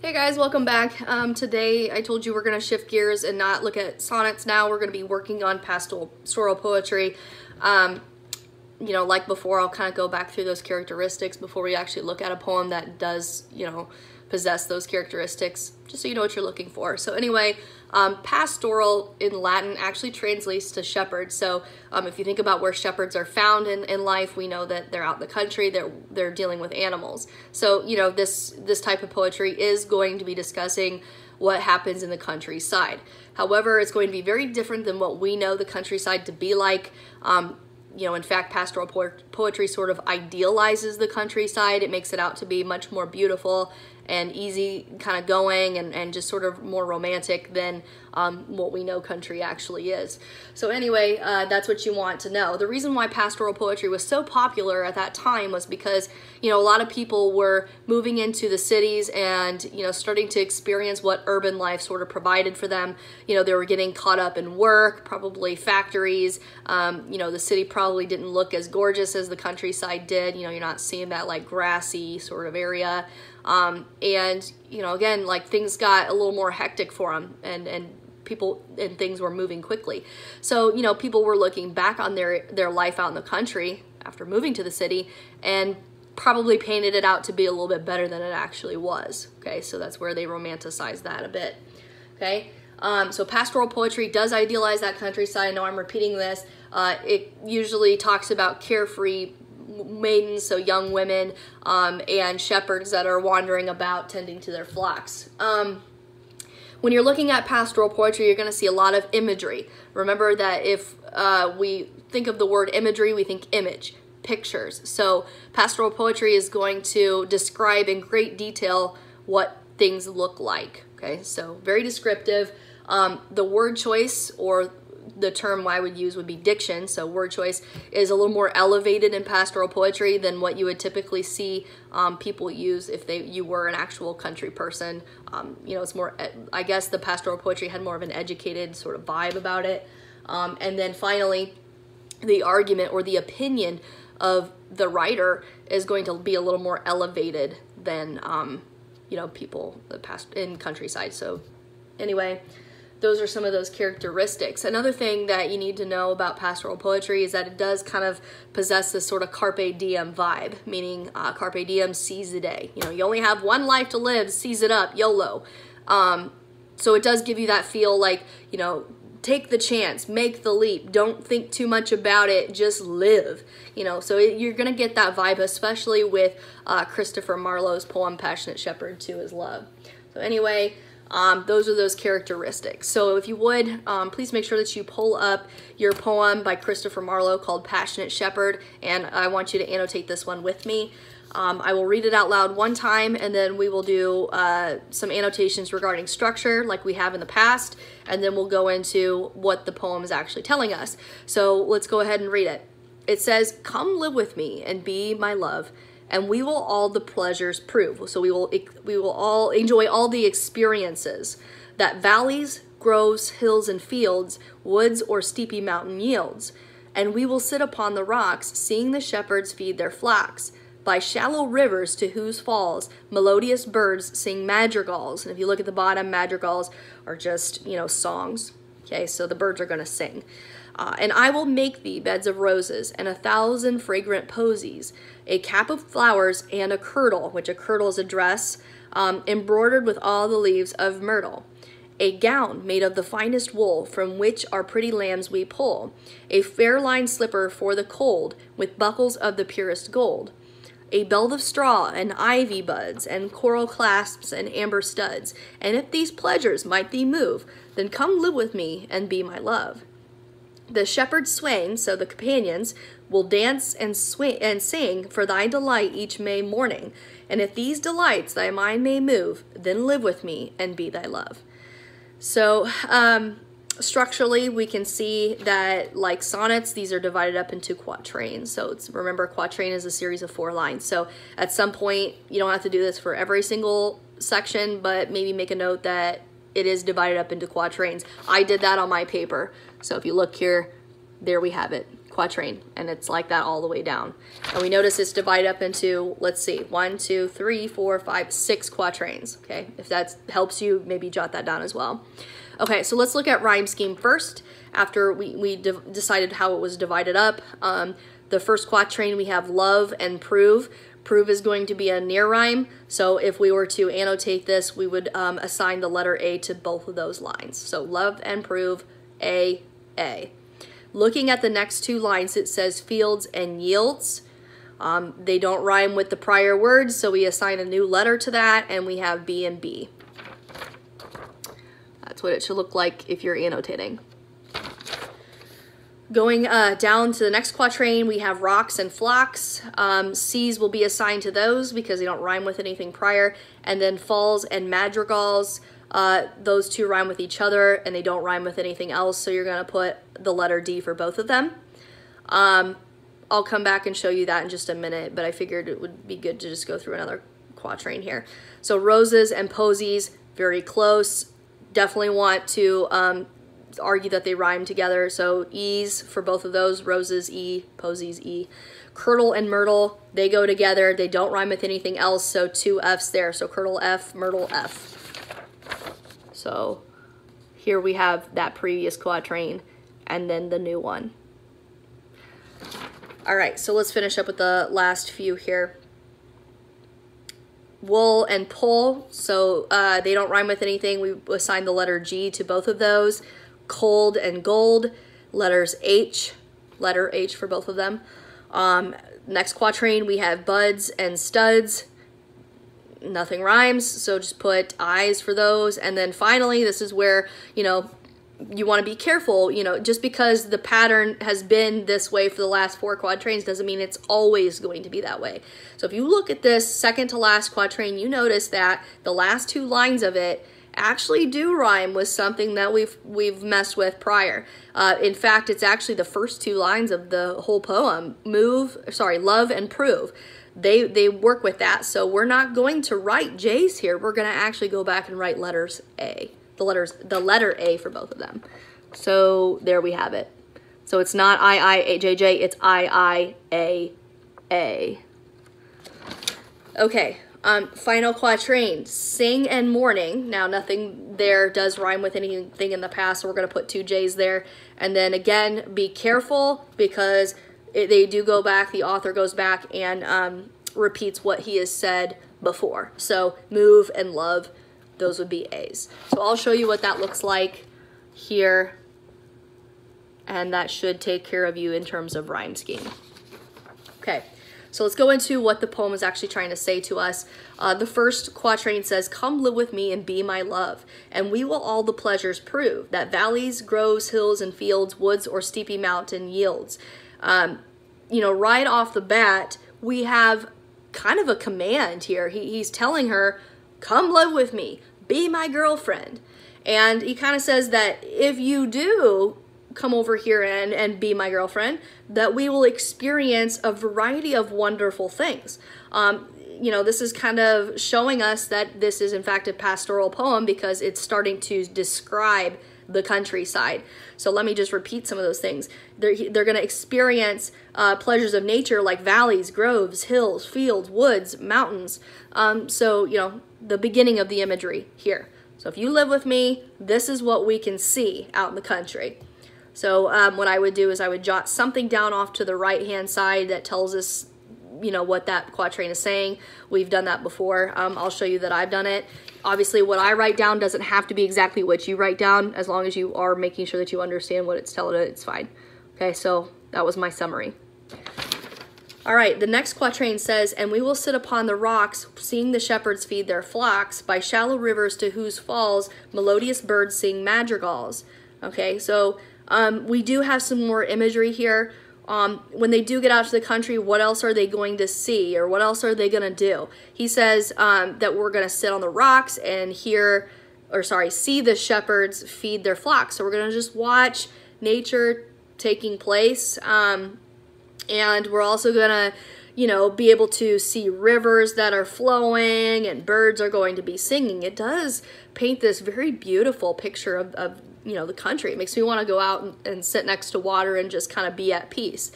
Hey guys, welcome back. Today I told you we're going to shift gears and not look at sonnets now. We're going to be working on pastoral poetry. Like before, I'll kind of go back through those characteristics before we actually look at a poem that does, possess those characteristics, just so you know what you're looking for. So anyway, pastoral in Latin actually translates to shepherd. So if you think about where shepherds are found in life, we know that they're out in the country, they're dealing with animals. So, this type of poetry is going to be discussing what happens in the countryside. However, it's going to be very different than what we know the countryside to be like. In fact, pastoral poetry sort of idealizes the countryside. It makes it out to be much more beautiful and easy kind of going and just sort of more romantic than what we know country actually is. So anyway, that's what you want to know. The reason why pastoral poetry was so popular at that time was because, a lot of people were moving into the cities and, starting to experience what urban life sort of provided for them. They were getting caught up in work, probably factories. The city probably didn't look as gorgeous as the countryside did. You're not seeing that like grassy sort of area. Again, like things got a little more hectic for them and people and things were moving quickly. So, people were looking back on their life out in the country after moving to the city and probably painted it out to be a little bit better than it actually was. Okay, so that's where they romanticize that a bit. Okay, so pastoral poetry does idealize that countryside. I know I'm repeating this. It usually talks about carefree maidens, so young women, and shepherds that are wandering about tending to their flocks. When you're looking at pastoral poetry, you're going to see a lot of imagery. Remember that if we think of the word imagery, we think image, pictures. So pastoral poetry is going to describe in great detail what things look like. Okay, so very descriptive. The word choice, or the term I would use would be diction, so word choice is a little more elevated in pastoral poetry than what you would typically see people use if you were an actual country person. It's more, I guess the pastoral poetry had more of an educated sort of vibe about it. And then finally, the argument or the opinion of the writer is going to be a little more elevated than, people in countryside. So anyway, those are some of those characteristics. Another thing that you need to know about pastoral poetry is that it does kind of possess this sort of carpe diem vibe, meaning carpe diem, seize the day. You only have one life to live, seize it up, YOLO. So it does give you that feel like, take the chance, make the leap, don't think too much about it, just live. So you're going to get that vibe, especially with Christopher Marlowe's poem, Passionate Shepherd to His Love. So anyway, those are those characteristics. So if you would, please make sure that you pull up your poem by Christopher Marlowe called Passionate Shepherd, and I want you to annotate this one with me. I will read it out loud one time, and then we will do some annotations regarding structure like we have in the past, and then we'll go into what the poem is actually telling us. So let's go ahead and read it. It says, "Come live with me and be my love, and we will all the pleasures prove." So we will all enjoy all the experiences that valleys, groves, hills, and fields, woods, or steepy mountain yields. And we will sit upon the rocks, seeing the shepherds feed their flocks, by shallow rivers to whose falls melodious birds sing madrigals. And if you look at the bottom, madrigals are just, songs. Okay, so the birds are going to sing. And I will make thee beds of roses and 1,000 fragrant posies, a cap of flowers and a kirtle, which a kirtle is a dress, embroidered with all the leaves of myrtle, a gown made of the finest wool, from which our pretty lambs we pull, a fair lined slipper for the cold, with buckles of the purest gold, a belt of straw and ivy buds, and coral clasps and amber studs. And if these pleasures might thee move, then come live with me and be my love. The shepherd swain, so the companions, will dance and sing for thy delight each May morning. And if these delights thy mind may move, then live with me and be thy love. So, structurally, we can see that, like sonnets, these are divided up into quatrains. So remember, quatrain is a series of 4 lines. So at some point, you don't have to do this for every single section, but maybe make a note that it is divided up into quatrains. I did that on my paper. So if you look here, there we have it, quatrain, and it's like that all the way down. And we notice it's divided up into, let's see, 1, 2, 3, 4, 5, 6 quatrains. Okay, if that helps you, maybe jot that down as well. Okay, so let's look at rhyme scheme first. After we decided how it was divided up, the first quatrain we have love and prove. Prove is going to be a near rhyme, so if we were to annotate this, we would assign the letter A to both of those lines. So love and prove, A, A. Looking at the next two lines, it says fields and yields. They don't rhyme with the prior words, so we assign a new letter to that, and we have B and B. That's what it should look like if you're annotating. Going down to the next quatrain, we have rocks and flocks. C's will be assigned to those because they don't rhyme with anything prior. And then falls and madrigals, those two rhyme with each other and they don't rhyme with anything else. So you're going to put the letter D for both of them. I'll come back and show you that in just a minute, but I figured it would be good to just go through another quatrain here. So roses and posies, very close. Definitely want to argue that they rhyme together. So E's for both of those, roses E, posies E. Curdle and myrtle, they go together. They don't rhyme with anything else, so 2 F's there. So curdle F, myrtle F. So here we have that previous quatrain and then the new one. All right, so let's finish up with the last few here. Wool and pull, so they don't rhyme with anything. We assign the letter G to both of those. Cold and gold, letters H, letter H for both of them. Next quatrain, we have buds and studs. Nothing rhymes, so just put I's for those. And then finally, this is where, you know, you want to be careful. You know, just because the pattern has been this way for the last 4 quatrains doesn't mean it's always going to be that way. So if you look at this second to last quatrain, you notice that the last 2 lines of it actually do rhyme with something that we've messed with prior. In fact, it's actually the first 2 lines of the whole poem. Love and prove. They work with that. So we're not going to write J's here. We're going to actually go back and write letters A. The letter A for both of them. So there we have it. So it's not I-I-A-J-J, it's I-I-A-A. Okay. Final quatrain, sing and morning. Now nothing there does rhyme with anything in the past, so we're going to put 2 J's there. And then again, be careful because they do go back, the author goes back and repeats what he has said before. So move and love, those would be A's. So I'll show you what that looks like here. And that should take care of you in terms of rhyme scheme. Okay. So let's go into what the poem is actually trying to say to us. The first quatrain says, come live with me and be my love, and we will all the pleasures prove that valleys, groves, hills, and fields, woods, or steepy mountain yields. You know, right off the bat, we have kind of a command here. He's telling her, come live with me, be my girlfriend. And he kind of says that if you do come over here and be my girlfriend, that we will experience a variety of wonderful things. You know, this is kind of showing us that this is in fact a pastoral poem because it's starting to describe the countryside. So let me just repeat some of those things. They're going to experience pleasures of nature like valleys, groves, hills, fields, woods, mountains. So, you know, the beginning of the imagery here. So if you live with me, this is what we can see out in the country. So what I would do is I would jot something down off to the right-hand side that tells us, you know, what that quatrain is saying. We've done that before. I'll show you that I've done it. Obviously, what I write down doesn't have to be exactly what you write down. As long as you are making sure that you understand what it's telling you, it's fine. Okay, so that was my summary. All right, the next quatrain says, and we will sit upon the rocks, seeing the shepherds feed their flocks, by shallow rivers to whose falls melodious birds sing madrigals. Okay, so we do have some more imagery here. When they do get out to the country, what else are they going to see, or what else are they going to do? He says that we're going to sit on the rocks and see the shepherds feed their flocks. So we're going to just watch nature taking place, and we're also going to you know, be able to see rivers that are flowing and birds are going to be singing. It does paint this very beautiful picture of you know, the country. It makes me want to go out and sit next to water and just kind of be at peace.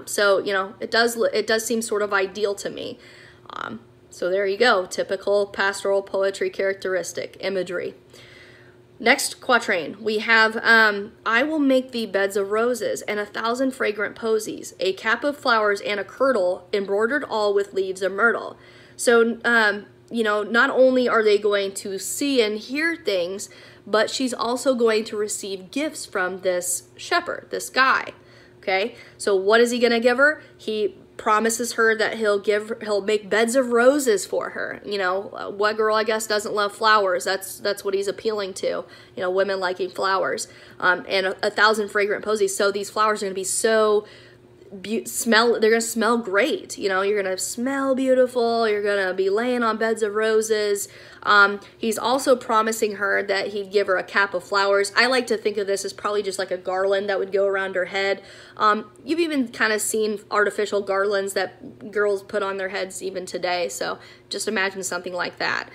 So, you know, it does seem sort of ideal to me. So there you go, typical pastoral poetry characteristic imagery. Next quatrain, we have, I will make thee beds of roses and 1,000 fragrant posies, a cap of flowers and a kirtle, embroidered all with leaves of myrtle. So, you know, not only are they going to see and hear things, but she's also going to receive gifts from this shepherd, this guy, okay? So what is he going to give her? He promises her that he'll make beds of roses for her. You know, what girl, I guess, doesn't love flowers? That's what he's appealing to, you know, women liking flowers. And 1,000 fragrant posies. So these flowers are going to be so they're going to smell great. You know, you're going to smell beautiful. You're going to be laying on beds of roses. He's also promising her that he'd give her a cap of flowers. I like to think of this as probably just like a garland that would go around her head. You've even kind of seen artificial garlands that girls put on their heads even today. So just imagine something like that.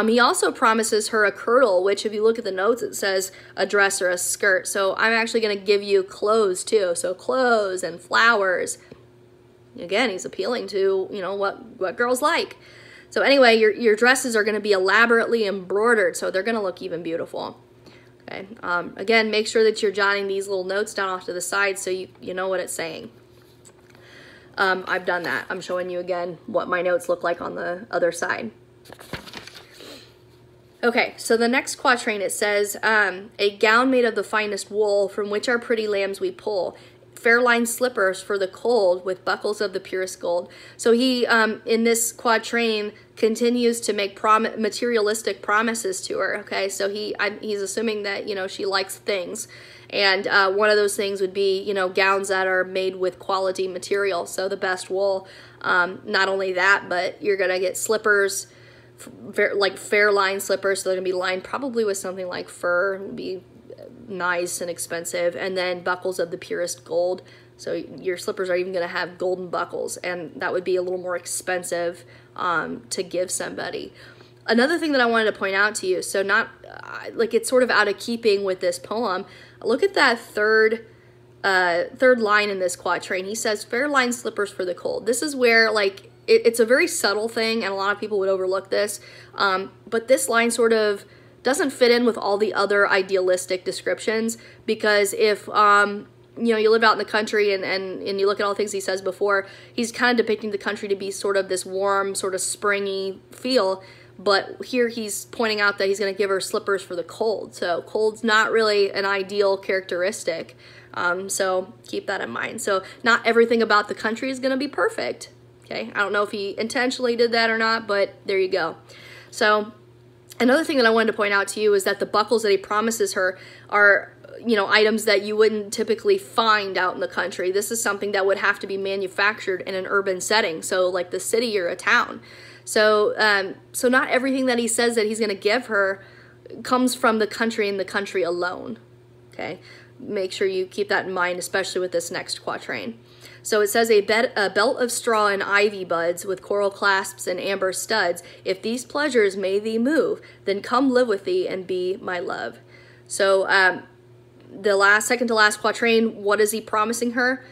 He also promises her a kirtle, which if you look at the notes, it says a dress or a skirt. So I'm actually going to give you clothes too. So clothes and flowers. Again, he's appealing to, you know, what girls like. So anyway, your dresses are going to be elaborately embroidered, so they're going to look even beautiful. Okay. Again, make sure that you're jotting these little notes down off to the side so you know what it's saying. I've done that. I'm showing you again what my notes look like on the other side. Okay, so the next quatrain, it says, a gown made of the finest wool, from which our pretty lambs we pull. Fair lined slippers for the cold, with buckles of the purest gold. So he, in this quatrain, continues to make materialistic promises to her, okay? So he's assuming that, you know, she likes things. And one of those things would be, you know, gowns that are made with quality material, so the best wool. Not only that, but you're going to get slippers, like fair lined slippers, so they're going to be lined probably with something like fur, be nice and expensive, and then buckles of the purest gold. So your slippers are even going to have golden buckles, and that would be a little more expensive to give somebody. Another thing that I wanted to point out to you, so not like it's sort of out of keeping with this poem, look at that third line in this quatrain. He says, fair lined slippers for the cold. This is where, like, it's a very subtle thing, and a lot of people would overlook this, but this line sort of doesn't fit in with all the other idealistic descriptions, because if you know, you live out in the country and you look at all the things he says before, he's kind of depicting the country to be sort of this warm, sort of springy feel, but here he's pointing out that he's going to give her slippers for the cold. So cold's not really an ideal characteristic, so keep that in mind. So not everything about the country is going to be perfect. Okay, I don't know if he intentionally did that or not, but there you go. So another thing that I wanted to point out to you is that the buckles that he promises her are, you know, items that you wouldn't typically find out in the country. This is something that would have to be manufactured in an urban setting, so like the city or a town. So, so not everything that he says that he's going to give her comes from the country and the country alone. Okay, make sure you keep that in mind, especially with this next quatrain. So it says, a belt of straw and ivy buds with coral clasps and amber studs. If these pleasures may thee move, then come live with thee and be my love. So the second to last quatrain, what is he promising her?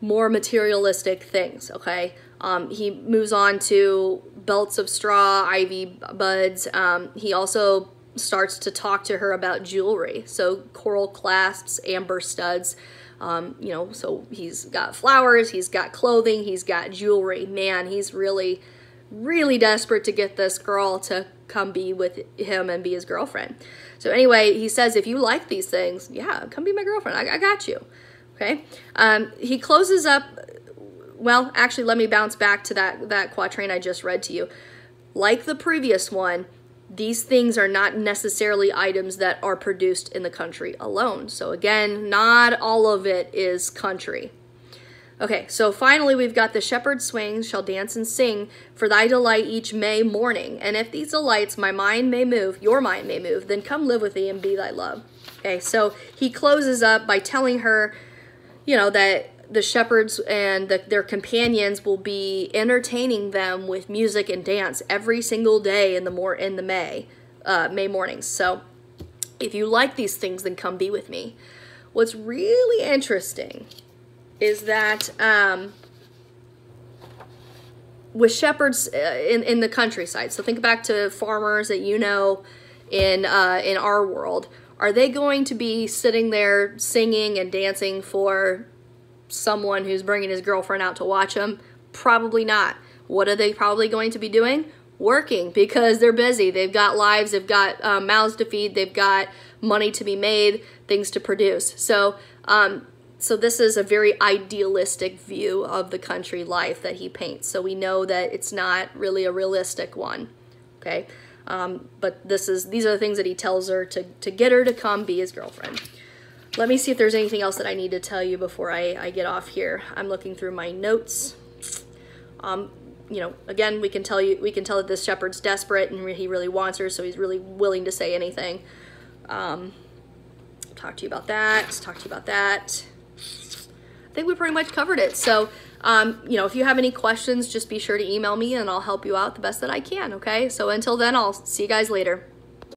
More materialistic things, okay? He moves on to belts of straw, ivy buds. He also starts to talk to her about jewelry. So coral clasps, amber studs. You know, so he's got flowers, he's got clothing, he's got jewelry. Man, he's really, really desperate to get this girl to come be with him and be his girlfriend. So anyway, he says, if you like these things, yeah, come be my girlfriend. I got you. Okay. He closes up, well, actually, let me bounce back to that quatrain I just read to you. Like the previous one, these things are not necessarily items that are produced in the country alone. So again, not all of it is country. Okay, so finally we've got the shepherd swings, shall dance and sing for thy delight each May morning. And if these delights my mind may move, your mind may move, then come live with thee and be thy love. Okay, so he closes up by telling her, you know, that the shepherds and their companions will be entertaining them with music and dance every single day in the May mornings. So if you like these things, then come be with me. What's really interesting is that with shepherds in the countryside, so think back to farmers that you know in our world. Are they going to be sitting there singing and dancing for someone who's bringing his girlfriend out to watch him? Probably not. What are they probably going to be doing? Working, because they're busy. They've got lives, they've got mouths to feed, they've got money to be made, things to produce. So this is a very idealistic view of the country life that he paints. So we know that it's not really a realistic one, okay? But these are the things that he tells her to get her to come be his girlfriend. Let me see if there's anything else that I need to tell you before I get off here. I'm looking through my notes. You know, again, we can tell that this shepherd's desperate and he really wants her, so he's really willing to say anything. Talk to you about that. I think we pretty much covered it. So, you know, if you have any questions, just be sure to email me and I'll help you out the best that I can, okay? So until then, I'll see you guys later.